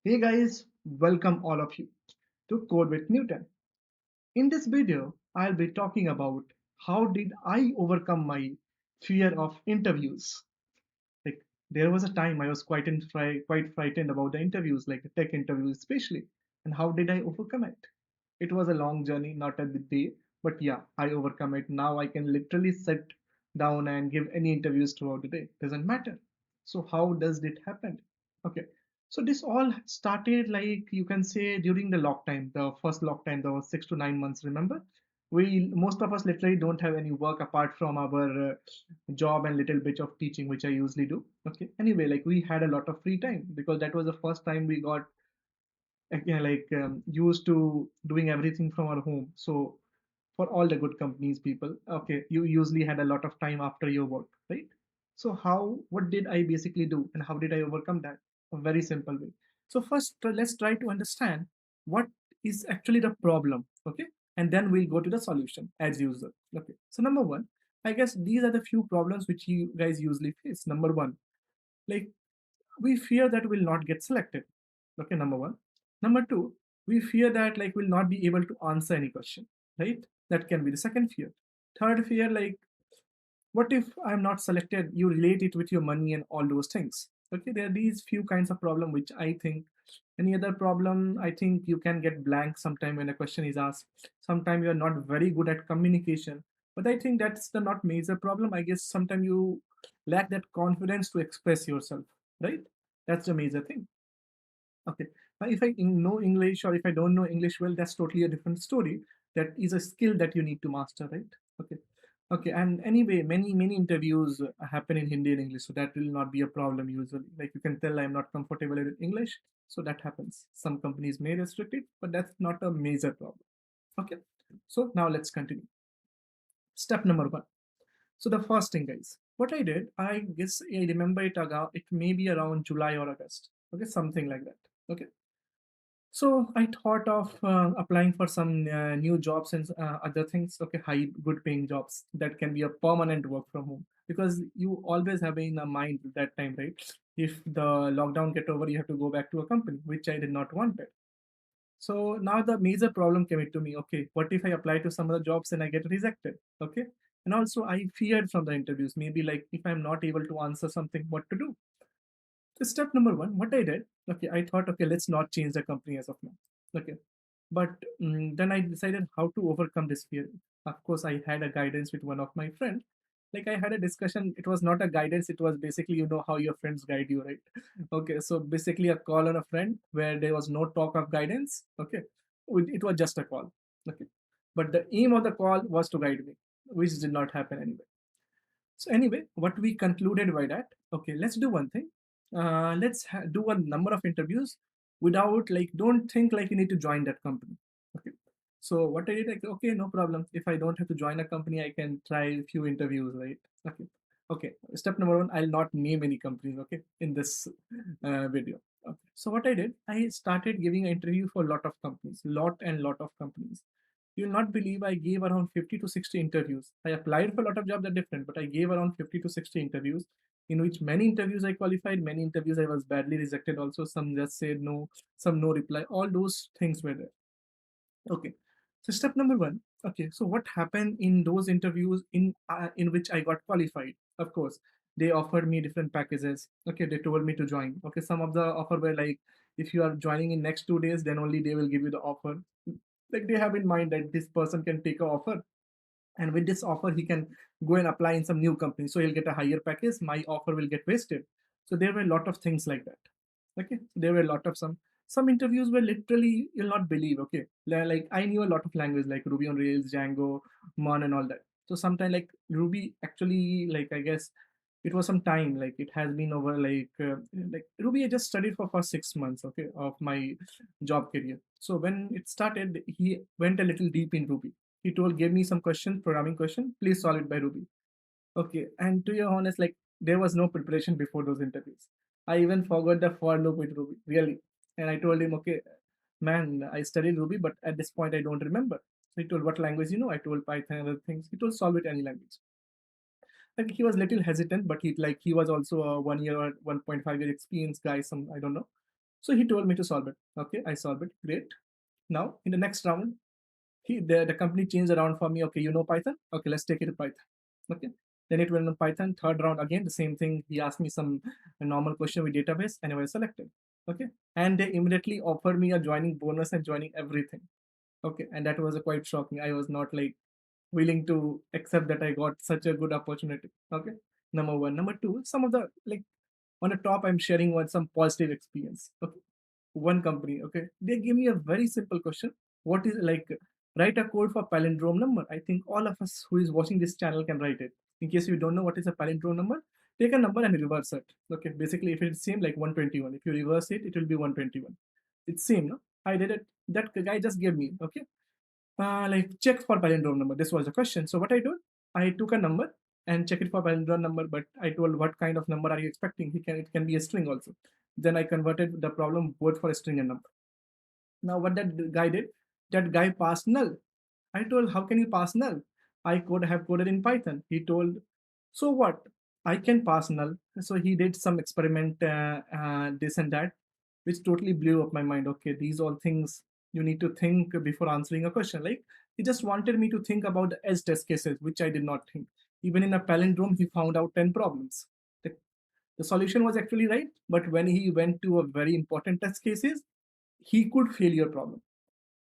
Hey guys, welcome all of you to Code with Newton. In this video, I'll be talking about how did I overcome my fear of interviews. Like there was a time I was quite frightened about the interviews, like the tech interviews especially, and how did I overcome it? It was a long journey, not at the day, but yeah, I overcome it. Now I can literally sit down and give any interviews throughout the day. Doesn't matter. So how does it happen? Okay. So this all started like you can say during the lock time, the first lock time, the 6 to 9 months. Remember, we most of us literally don't have any work apart from our job and little bit of teaching, which I usually do. Okay. Anyway, like we had a lot of free time because that was the first time we got again used to doing everything from our home. So for all the good companies people, okay, you usually had a lot of time after your work, right? So what did I basically do and how did I overcome that? A very simple way. So first, let's try to understand what is actually the problem. Okay, and then we'll go to the solution as usual. Okay, so number one, I guess these are the few problems which you guys usually face. Number one, like we fear that we'll not get selected. Okay, number one. Number two, we fear that like we'll not be able to answer any question, right? That can be the second fear. Third fear, like what if I'm not selected? You relate it with your money and all those things. Okay, there are these few kinds of problem which I think. Any other problem, I think you can get blank sometime when a question is asked. Sometimes you are not very good at communication, but I think that's the not major problem. I guess sometimes you lack that confidence to express yourself, right? That's the major thing. Okay. Now, if I know English or if I don't know English well, that's totally a different story. That is a skill that you need to master, right? Okay. Okay. And anyway, many interviews happen in Hindi and English, so that will not be a problem usually. Like you can tell, I'm not comfortable with English, so that happens. Some companies may restrict it, but that's not a major problem. Okay. So now let's continue. Step number one. So the first thing, guys, what I did, I guess I remember it may be around July or August. Okay, something like that. Okay. So I thought of applying for some new jobs and other things. Okay, high, good paying jobs that can be a permanent work from home, because you always have in a mind at that time, right? If the lockdown get over, you have to go back to a company, which I did not want it. So now the major problem came to me. Okay, what if I apply to some other jobs and I get rejected? Okay, and also I feared from the interviews, maybe like if I'm not able to answer something, what to do? So step number one, what I did, okay, I thought, okay, let's not change the company as of now. Okay. But then I decided how to overcome this fear. Of course, I had a guidance with one of my friends. Like I had a discussion. It was not a guidance. It was basically, you know how your friends guide you, right? Okay. So basically a call on a friend where there was no talk of guidance. Okay. It was just a call. Okay. But the aim of the call was to guide me, which did not happen anyway. So anyway, what we concluded by that, okay, let's do one thing. Do a number of interviews without like, don't think like you need to join that company. Okay. So what I did, like, okay, no problem. If I don't have to join a company, I can try a few interviews, right? Okay. Okay. Step number one, I'll not name any companies, okay, in this video. Okay. So what I did, I started giving an interview for a lot of companies, lot of companies. You'll not believe I gave around 50 to 60 interviews. I applied for a lot of jobs that are different, but I gave around 50 to 60 interviews, in which many interviews I qualified, many interviews I was badly rejected also, some just said no, some no reply, all those things were there. Okay. So step number one. Okay. So what happened in those interviews in which I got qualified? Of course, they offered me different packages. Okay. They told me to join. Okay. Some of the offer were like, if you are joining in next 2 days, then only they will give you the offer. Like they have in mind that this person can take a offer, and with this offer he can go and apply in some new company, so he'll get a higher package, my offer will get wasted. So there were a lot of things like that. Okay, there were a lot of some interviews were literally, you'll not believe. Okay, like I knew a lot of language like Ruby on Rails, Django, Mon and all that. So sometimes like Ruby actually, like I guess it was some time, like it has been over like Ruby I just studied for first 6 months, okay, of my job career. So when it started, he went a little deep in Ruby. He told, gave me some question, programming question, please solve it by Ruby. Okay, and to be honest, like there was no preparation before those interviews. I even forgot the for loop with Ruby, really. And I told him, okay, man, I studied Ruby, but at this point I don't remember. So he told, what language you know? I told Python and other things. He told, solve it any language. Like he was little hesitant, but he was also a 1 year or 1.5 year experience guy. Some I don't know. So he told me to solve it. Okay, I solved it. Great. Now in the next round, the company changed around for me. Okay, you know Python. Okay, let's take it to Python. Okay. Then it went on Python. Third round again the same thing. He asked me some normal question with database, and I was selected. Okay, and they immediately offered me a joining bonus and joining everything. Okay, and that was a quite shocking. I was not like willing to accept that I got such a good opportunity. Okay, number one. Number two, some of the like on the top, I'm sharing one some positive experience. Okay, one company. Okay, they gave me a very simple question. What is like write a code for palindrome number? I think all of us who is watching this channel can write it. In case you don't know what is a palindrome number, take a number and reverse it. Okay, basically if it's same like 121, if you reverse it, it will be 121. It's same, no? I did it. That guy just gave me. Okay, like check for palindrome number. This was the question. So what I do, I took a number and check it for palindrome number, but I told what kind of number are you expecting? It can be a string also. Then I converted the problem both for a string and number. Now what that guy did, that guy passed null. I told, how can you pass null? I could have coded in Python. He told, so what? I can pass null. So he did some experiment, this and that, which totally blew up my mind. Okay, these all things you need to think before answering a question. Like he just wanted me to think about the edge test cases, which I did not think. Even in a palindrome, he found out 10 problems. The, the solution was actually right, but when he went to a very important test cases, he could fail your problem,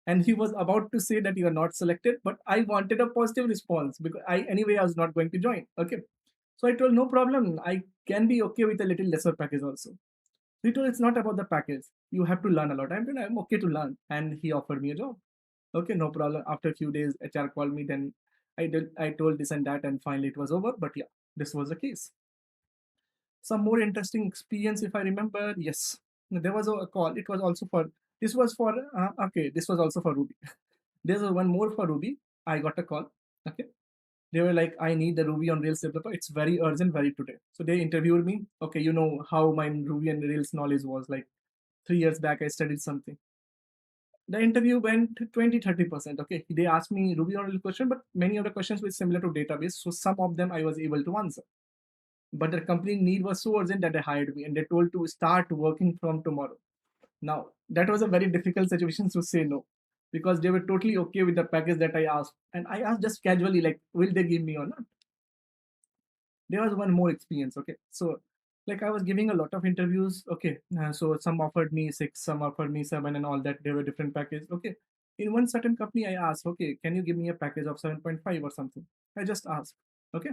and he was about to say that you are not selected, but I wanted a positive response because I was not going to join. Okay, so I told no problem, I can be okay with a little lesser package also. He told it's not about the package, you have to learn a lot. I'm okay to learn, and he offered me a job. Okay, no problem. After a few days HR called me, then I told this and that, and finally it was over. But yeah, this was the case. Some more interesting experience if I remember. Yes, there was a call. It was also for this was for okay, this was also for Ruby. There's one more for Ruby. I got a call. Okay, they were like, I need the Ruby on Rails developer. It's very urgent, very today. So they interviewed me. Okay, you know how my Ruby and Rails knowledge was like 3 years back. I studied something. The interview went 20-30%. Okay, they asked me Ruby on Rails question, but many of the questions were similar to database. So some of them I was able to answer. But the company need was so urgent that they hired me, and they told to start working from tomorrow. Now, that was a very difficult situation to say no, because they were totally okay with the package that I asked. And I asked just casually, like, will they give me or not? There was one more experience. Okay. So, like, I was giving a lot of interviews. Okay. So, some offered me six, some offered me seven, and all that. They were different packages. Okay. In one certain company, I asked, okay, can you give me a package of 7.5 or something? I just asked. Okay.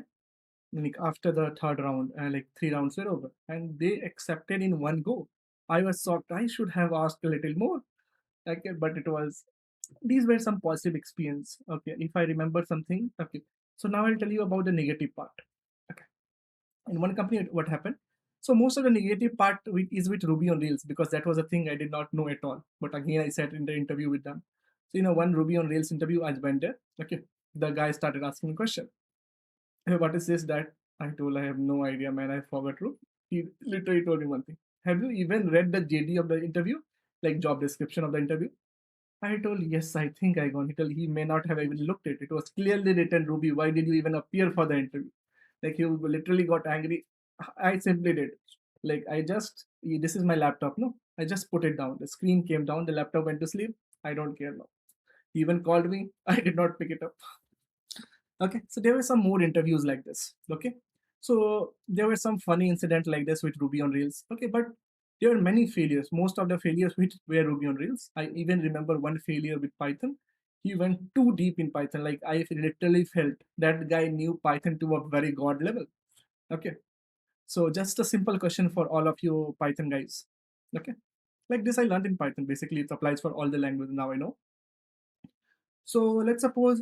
Like after the third round, like 3 rounds were over, and they accepted in one go. I was shocked. I should have asked a little more. Okay, but it was these were some positive experience. Okay, if I remember something. Okay, so now I'll tell you about the negative part. Okay, in one company, what happened? So most of the negative part is with Ruby on Rails, because that was a thing I did not know at all. But again, I sat in the interview with them. So one Ruby on Rails interview, I went there. Okay, the guy started asking me question. Hey, what is this that I told? I have no idea, man. I forgot to. He literally told me one thing. Have you even read the JD of the interview, like job description of the interview? I told, yes, I think I got. He told he may not have even looked at it. It was clearly written, Ruby. Why did you even appear for the interview? Like he literally got angry. I simply did. Like I just, this is my laptop. No, I just put it down. The screen came down. The laptop went to sleep. I don't care now. He even called me. I did not pick it up. Okay, so there were some more interviews like this. Okay, so there were some funny incident like this with Ruby on Rails. Okay, but there were many failures. Most of the failures which were Ruby on Rails. I even remember one failure with Python. He went too deep in Python. Like I literally felt that guy knew Python to a very god level. Okay, so just a simple question for all of you Python guys. Okay, like this I learned in Python. Basically, it applies for all the languages now I know. So let's suppose,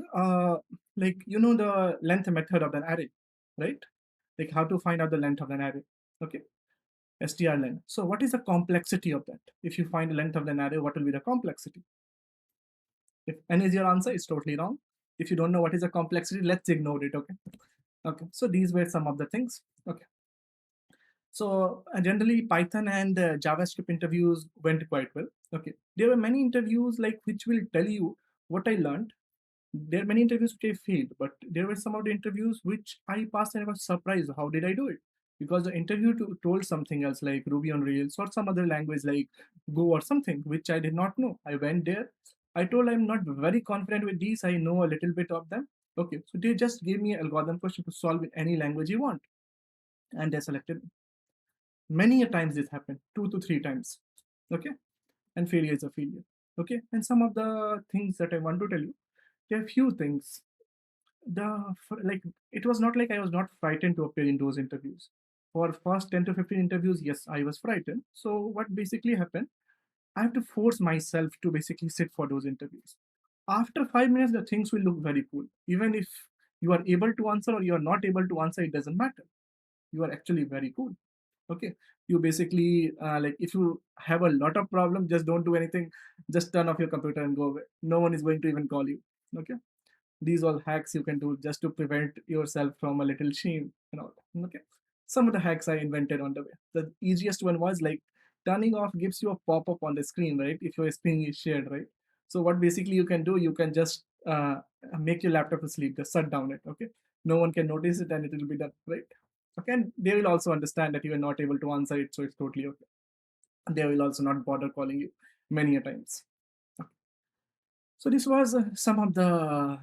like the length method of an array, right? Like how to find out the length of an array. Okay, strlen. So what is the complexity of that? If you find the length of an array, what will be the complexity? If n is your answer, it's totally wrong. If you don't know what is the complexity, let's ignore it. Okay. Okay. So these were some of the things. Okay. So generally, Python and JavaScript interviews went quite well. Okay. There were many interviews like which will tell you what I learned. There are many interviews which I failed, but there were some of the interviews which I passed and I was surprised. How did I do it? because the interview told something else like Ruby on Rails or some other language like Go or something, which I did not know. I went there. I told I'm not very confident with these. I know a little bit of them. Okay, so they just gave me an algorithm question to solve in any language you want, and they selected me. Many a times this happened, 2 to 3 times. Okay, and failure is a failure. Okay, and some of the things that I want to tell you, there are few things. Like it was not like I was not frightened to appear in those interviews. For first 10 to 15 interviews, yes, I was frightened. So what basically happened, I have to force myself to basically sit for those interviews. After 5 minutes, the things will look very cool. Even if you are able to answer or you are not able to answer, it doesn't matter. You are actually very cool. Okay, you basically like if you have a lot of problem, just don't do anything. Just turn off your computer and go away. No one is going to even call you. Okay, these all hacks you can do just to prevent yourself from a little shame and all. Okay, some of the hacks I invented on the way. The easiest one was like turning off gives you a pop-up on the screen, right? If your screen is shared, right? So what basically you can do, you can just make your laptop asleep, just shut down it. Okay, no one can notice it and it will be done, right? Okay, and they will also understand that you are not able to answer it, so it's totally okay. They will also not bother calling you many a times. So this was some of the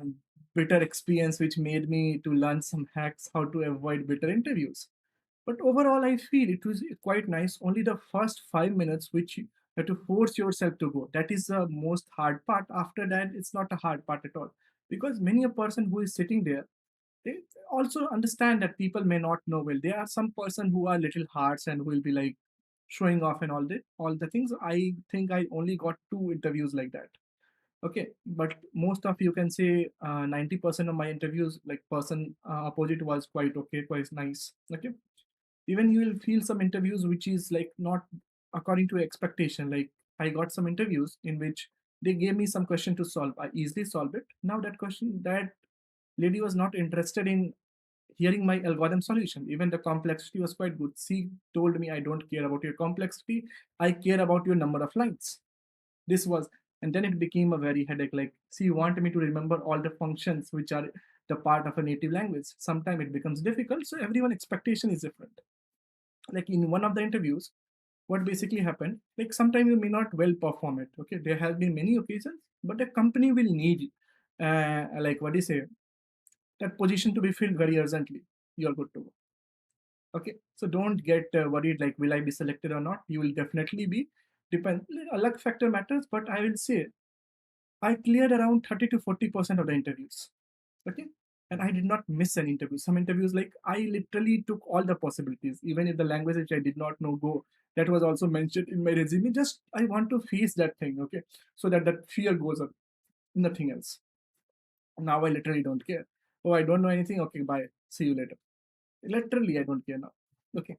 bitter experience which made me to learn some hacks how to avoid bitter interviews. But overall, I feel it was quite nice. Only the first 5 minutes which you have to force yourself to go. That is the most hard part. After that, it's not a hard part at all. Because many a person who is sitting there, they also understand that people may not know well. There are some person who are little hearts and who will be like showing off and all the things. I think I only got 2 interviews like that. Okay, but most of you can say 90% of my interviews, like person opposite was quite okay, quite nice. Okay, even you will feel some interviews which is like not according to expectation. Like I got some interviews in which they gave me some question to solve. I easily solve it. Now that lady was not interested in hearing my algorithm solution. Even the complexity was quite good. She told me, I don't care about your complexity. I care about your number of lines. This was, and then it became a very headache. Like, see, you want me to remember all the functions which are the part of a native language. Sometimes it becomes difficult. So everyone expectation is different. Like in one of the interviews, what basically happened, like sometimes you may not well perform it. Okay, there have been many occasions, but the company will need, like what do you say, that position to be filled very urgently. You're good to go. Okay, so don't get worried like will I be selected or not. You will definitely be. Depend, a luck factor matters, but I will say I cleared around 30 to 40% of the interviews. Okay. And I did not miss an interview. Some interviews, like I literally took all the possibilities, even if the language which I did not know Go, that was also mentioned in my resume. Just I want to face that thing, okay, so that that fear goes up. Nothing else. Now I literally don't care. Oh, I don't know anything. Okay, bye. See you later. Literally, I don't care now. Okay.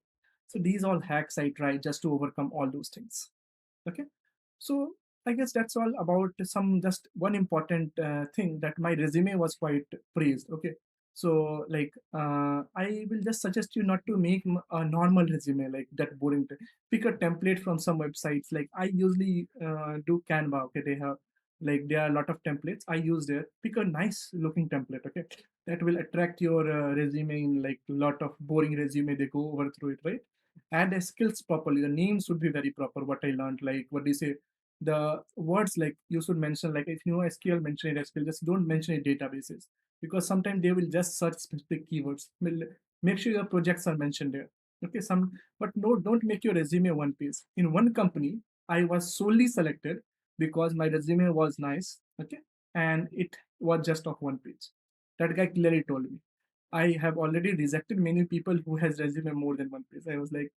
So these all hacks I try just to overcome all those things. Okay, so I guess that's all about some just one important thing that my resume was quite praised. Okay, so like I will just suggest you not to make a normal resume like that boring. Pick a template from some websites. Like I usually do Canva. Okay, they have like there are a lot of templates I use there. Pick a nice looking template. Okay, that will attract your resume in like a lot of boring resume. They go over through it, right? Add the skills properly. The names should be very proper. What I learned, like what do you say? The words like you should mention, like if you know SQL, mention it SQL. Just don't mention it databases because sometimes they will just search specific keywords. Make sure your projects are mentioned there. Okay, some but no, don't make your resume one page. In one company, I was solely selected because my resume was nice. Okay, and it was just of one page. That guy clearly told me. I have already rejected many people who has resume more than one page. I was like,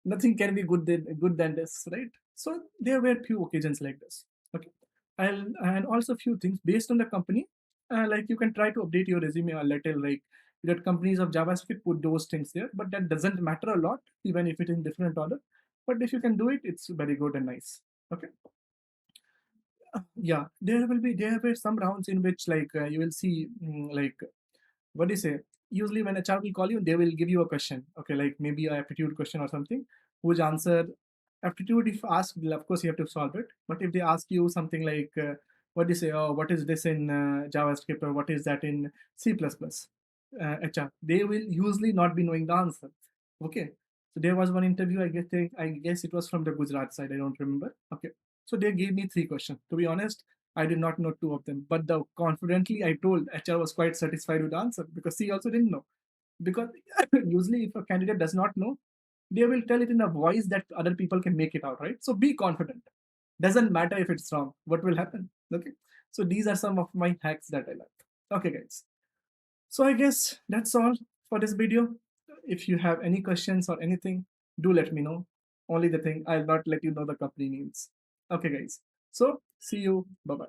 nothing can be good than this, right? So there were few occasions like this. Okay, and also few things based on the company. Like you can try to update your resume a little. Like that companies of JavaScript put those things there, but that doesn't matter a lot, even if it is in different order. But if you can do it, it's very good and nice. Okay. Yeah, there were some rounds in which like you will see like what do you say? Usually, when a child will call you, they will give you a question. Okay, like maybe a aptitude question or something. Whose answer aptitude, if asked, well, of course you have to solve it. But if they ask you something like, what do you say? Oh, what is this in JavaScript or what is that in C++? HR, they will usually not be knowing the answer. Okay. So there was one interview, I guess it was from the Gujarat side, I don't remember. Okay. So they gave me three questions. To be honest, I did not know two of them. But the confidently I told HR was quite satisfied with the answer because he also didn't know. Because usually if a candidate does not know, they will tell it in a voice that other people can make it out, right? So be confident. Doesn't matter if it's wrong. What will happen? Okay. So these are some of my hacks that I learned. Okay, guys. So I guess that's all for this video. If you have any questions or anything, do let me know. Only the thing, I'll not let you know the company names. Okay, guys. So see you. Bye bye.